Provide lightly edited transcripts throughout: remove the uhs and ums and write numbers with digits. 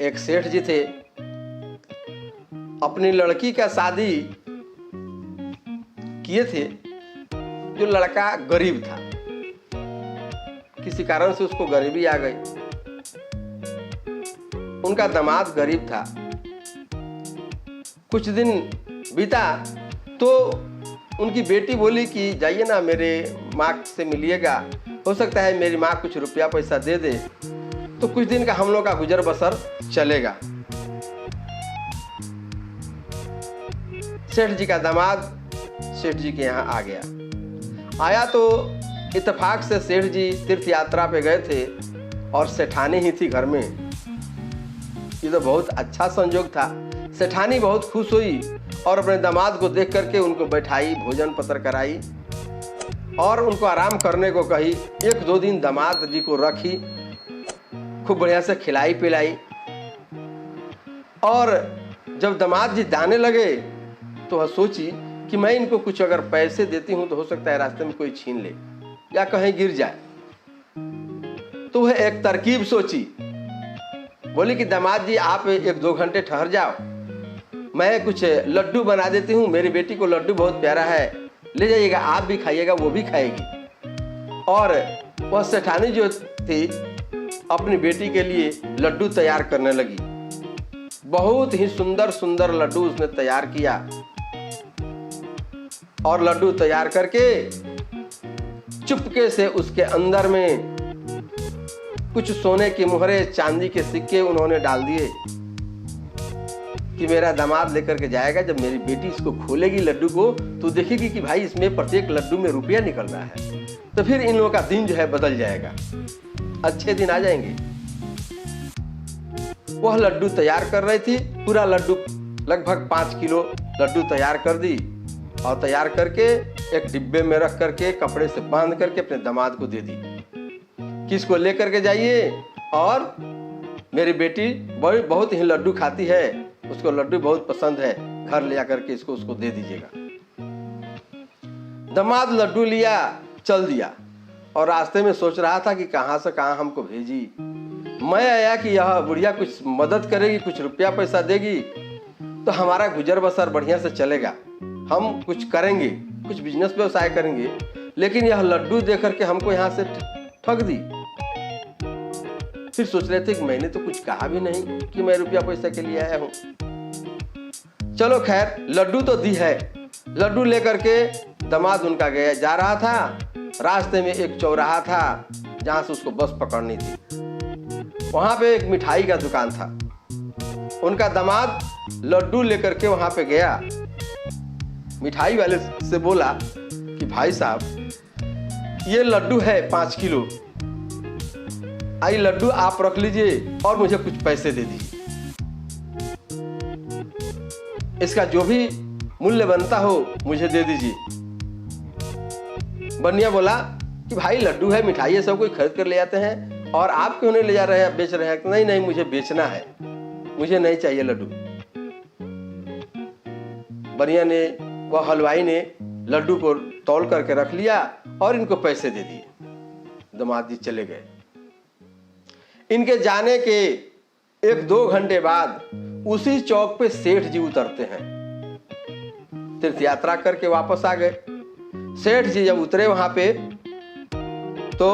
एक सेठ जी थे, अपनी लड़की का शादी किए थे। जो लड़का गरीब था, किसी कारण से उसको गरीबी आ गई। उनका दामाद गरीब था। कुछ दिन बीता तो उनकी बेटी बोली कि जाइए ना, मेरे माँ से मिलिएगा, हो सकता है मेरी माँ कुछ रुपया पैसा दे दे तो कुछ दिन का हम लोग का गुजर बसर चलेगा। सेठ जी का दामाद सेठ जी के यहाँ आ गया। आया तो इत्तेफाक से सेठ जी तीर्थ यात्रा पे गए थे और सेठानी ही थी घर में। ये तो बहुत अच्छा संजोग था। सेठानी बहुत खुश हुई और अपने दामाद को देख करके उनको बैठाई, भोजन पत्र कराई और उनको आराम करने को कही। 1-2 दिन दामाद जी को रखी, खूब बढ़िया से खिलाई पिलाई। और जब दामाद जी जाने लगे तो वह सोची कि मैं इनको कुछ अगर पैसे देती हूं तो हो सकता है रास्ते में कोई छीन ले या कहीं गिर जाए। तो वह एक तरकीब सोची, बोली कि दामाद जी आप 1-2 घंटे ठहर जाओ, मैं कुछ लड्डू बना देती हूँ, मेरी बेटी को लड्डू बहुत प्यारा है, ले जाइएगा, आप भी खाइएगा, वो भी खाएगी। और वह सेठानी जो थी अपनी बेटी के लिए लड्डू तैयार करने लगी। बहुत ही सुंदर सुंदर लड्डू उसने तैयार किया और लड्डू तैयार करके चुपके से उसके अंदर में कुछ सोने की मुहरे, चांदी के सिक्के उन्होंने डाल दिए कि मेरा दामाद लेकर के जाएगा, जब मेरी बेटी इसको खोलेगी लड्डू को तो देखेगी कि भाई इसमें प्रत्येक लड्डू में रुपया निकल रहा है, तो फिर इन लोगों का दिन जो है बदल जाएगा, अच्छे दिन आ जाएंगे। वह लड्डू तैयार कर रही थी। पूरा लड्डू लगभग 5 किलो लड्डू तैयार कर दी और तैयार करके एक डिब्बे में रख करके कपड़े से बांध करके अपने दामाद को दे दी कि इसको लेकर के जाइए और मेरी बेटी बहुत ही लड्डू खाती है, उसको लड्डू बहुत पसंद है, घर ले आकर के इसको उसको दे दीजिएगा। दामाद लड्डू लिया, चल दिया और रास्ते में सोच रहा था कि कहां से कहां हमको भेजी। मैं आया कि यह बुढ़िया कुछ मदद करेगी, कुछ रुपया पैसा देगी तो हमारा गुजर बसर बढ़िया से चलेगा, हम कुछ करेंगे, कुछ बिजनेस व्यवसाय करेंगे। लेकिन यह लड्डू दे करके हमको यहाँ से ठग दी। फिर सोच रहे थे कि मैंने तो कुछ कहा भी नहीं कि मैं रुपया पैसा के लिए आया हूँ। चलो खैर, लड्डू तो दी है। लड्डू लेकर के दामाद उनका गया, जा रहा था। रास्ते में एक चौराहा था जहां से उसको बस पकड़नी थी। वहां पे एक मिठाई का दुकान था। उनका दामाद लड्डू लेकर के वहां पे गया। मिठाई वाले से बोला कि भाई साहब ये लड्डू है 5 किलो, आई लड्डू आप रख लीजिए और मुझे कुछ पैसे दे दीजिए, इसका जो भी मूल्य बनता हो मुझे दे दीजिए। बनिया बोला कि भाई लड्डू है, मिठाई है, सब कोई खरीद कर ले जाते हैं और आप क्यों नहीं ले जा रहे हैं, बेच रहे हैं? नहीं नहीं, मुझे बेचना है, मुझे नहीं चाहिए लड्डू। बनिया ने, वह हलवाई ने लड्डू को तौल करके रख लिया और इनको पैसे दे दिए। दामाद जी चले गए। इनके जाने के 1-2 घंटे बाद उसी चौक पे सेठ जी उतरते हैं। तीर्थ यात्रा करके वापस आ गए। सेठ जी जब उतरे वहां पे तो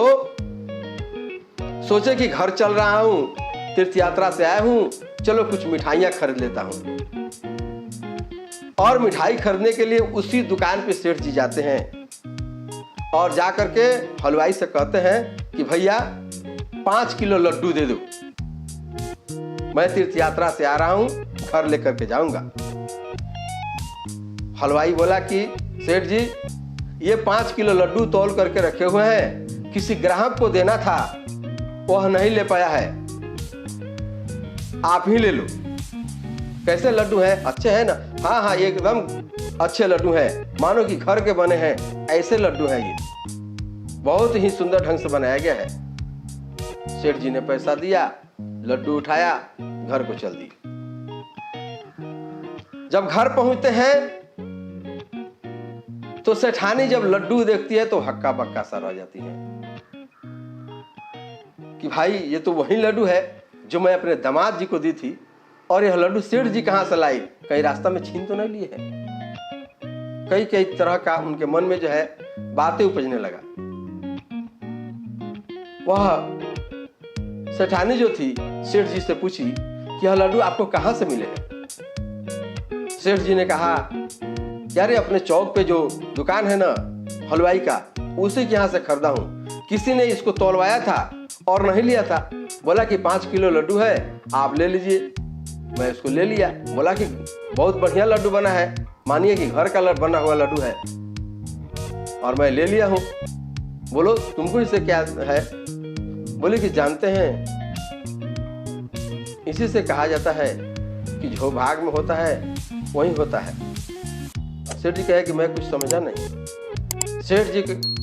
सोचे कि घर चल रहा हूं, तीर्थ यात्रा से आया हूं, चलो कुछ मिठाइयां खरीद लेता हूं। और मिठाई खरीदने के लिए उसी दुकान पे सेठ जी जाते हैं और जाकर के हलवाई से कहते हैं कि भैया 5 किलो लड्डू दे दो, मैं तीर्थ यात्रा से आ रहा हूं, घर लेकर के जाऊंगा। हलवाई बोला कि सेठ जी ये 5 किलो लड्डू तौल करके रखे हुए हैं, किसी ग्राहक को देना था, वह नहीं ले पाया है, आप ही ले लो। कैसे लड्डू हैं? अच्छे हैं ना? हाँ हाँ, एकदम अच्छे लड्डू हैं, मानो कि घर के बने हैं, ऐसे लड्डू हैं, ये बहुत ही सुंदर ढंग से बनाया गया है। सेठ जी ने पैसा दिया, लड्डू उठाया, घर को चल दी। जब घर पहुंचते हैं तो सेठानी जब लड्डू देखती है तो हक्का बक्का सा रह जाती है कि भाई ये तो वही लड्डू है जो मैं अपने दामाद जी को दी थी, और यह लड्डू सेठ जी कहाँ से लाई, कहीं रास्ता में छीन तो नहीं लिए है। कई कई तरह का उनके मन में जो है बातें उपजने लगा। वह सेठानी जो थी सेठ जी से पूछी कि यह लड्डू आपको कहाँ से मिले हैं। सेठ जी ने कहा, यार ये अपने चौक पे जो दुकान है ना हलवाई का, उसी के यहाँ से खरीदा हूँ। किसी ने इसको तौलवाया था और नहीं लिया था। बोला कि 5 किलो लड्डू है, आप ले लीजिए। मैं इसको ले लिया। बोला कि बहुत बढ़िया लड्डू बना है, मानिए कि घर का बना हुआ लड्डू है, और मैं ले लिया हूँ। बोलो तुमको इससे क्या है। बोले कि जानते हैं, इसी से कहा जाता है कि जो भाग में होता है वही होता है। सेठ जी कहे कि मैं कुछ समझा नहीं।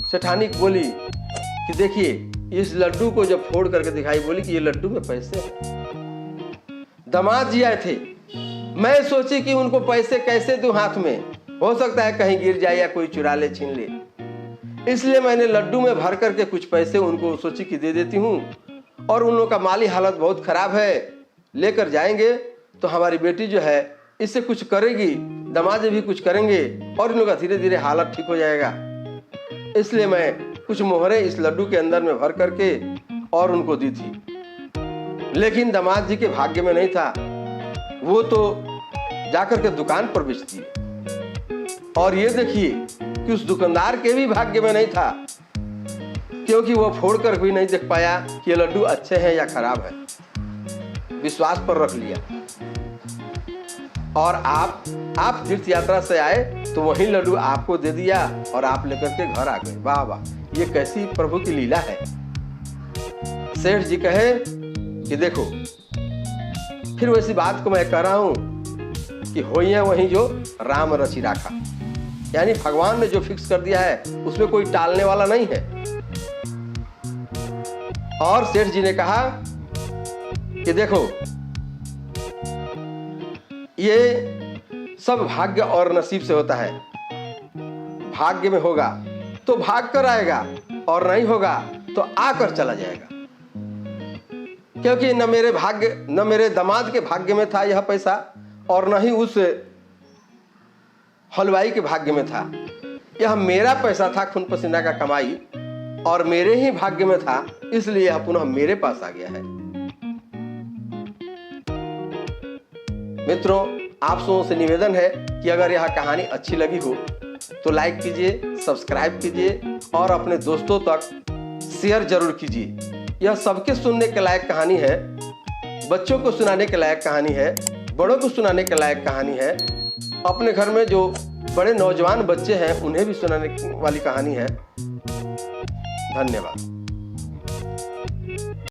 सेठानी बोली कि देखिए, इस लड्डू को जब फोड़ करके दिखाई, बोली कि ये लड्डू में पैसे हैं। दामाद जी आए थे, मैं सोची कि उनको पैसे कैसे दूं हाथ में, हो सकता है कहीं गिर जाए या कोई चुरा ले, छीन ले। इसलिए मैंने लड्डू में भर करके कुछ पैसे उनको सोची कि दे देती हूँ, और उन लोगों का माली हालत बहुत खराब है, लेकर जाएंगे तो हमारी बेटी जो है इससे कुछ करेगी, दामाद जी भी कुछ करेंगे, और इन लोगों का धीरे धीरे हालत ठीक हो जाएगा। इसलिए मैं कुछ मोहरे इस लड्डू के अंदर में भर करके और उनको दी थी। लेकिन दामाद जी के भाग्य में नहीं था, वो तो जाकर के दुकान पर बेचती है। और ये देखिए कि उस दुकानदार के भी भाग्य में नहीं था, क्योंकि वो फोड़ कर भी नहीं देख पाया कि ये लड्डू अच्छे हैं या खराब है। विश्वास पर रख लिया। और आप तीर्थ यात्रा से आए तो वही लड्डू आपको दे दिया और आप लेकर के घर आ गए। वाह वाह, ये कैसी प्रभु की लीला है। सेठ जी कहे कि देखो, फिर वैसी बात को मैं कह रहा हूं कि होइए वही जो राम रचि राखा, यानी भगवान ने जो फिक्स कर दिया है उसमें कोई टालने वाला नहीं है। और सेठ जी ने कहा कि देखो, ये सब भाग्य और नसीब से होता है। भाग्य में होगा तो भाग कर आएगा, और नहीं होगा तो आकर चला जाएगा। क्योंकि न मेरे दामाद के भाग्य में था यह पैसा, और न ही उस हलवाई के भाग्य में था। यह मेरा पैसा था, खून पसीना का कमाई, और मेरे ही भाग्य में था, इसलिए यह पुनः मेरे पास आ गया है। मित्रों, आप सबों से निवेदन है कि अगर यह कहानी अच्छी लगी हो तो लाइक कीजिए, सब्सक्राइब कीजिए, और अपने दोस्तों तक शेयर जरूर कीजिए। यह सबके सुनने के लायक कहानी है, बच्चों को सुनाने के लायक कहानी है, बड़ों को सुनाने के लायक कहानी है, अपने घर में जो बड़े नौजवान बच्चे हैं उन्हें भी सुनाने वाली कहानी है। धन्यवाद।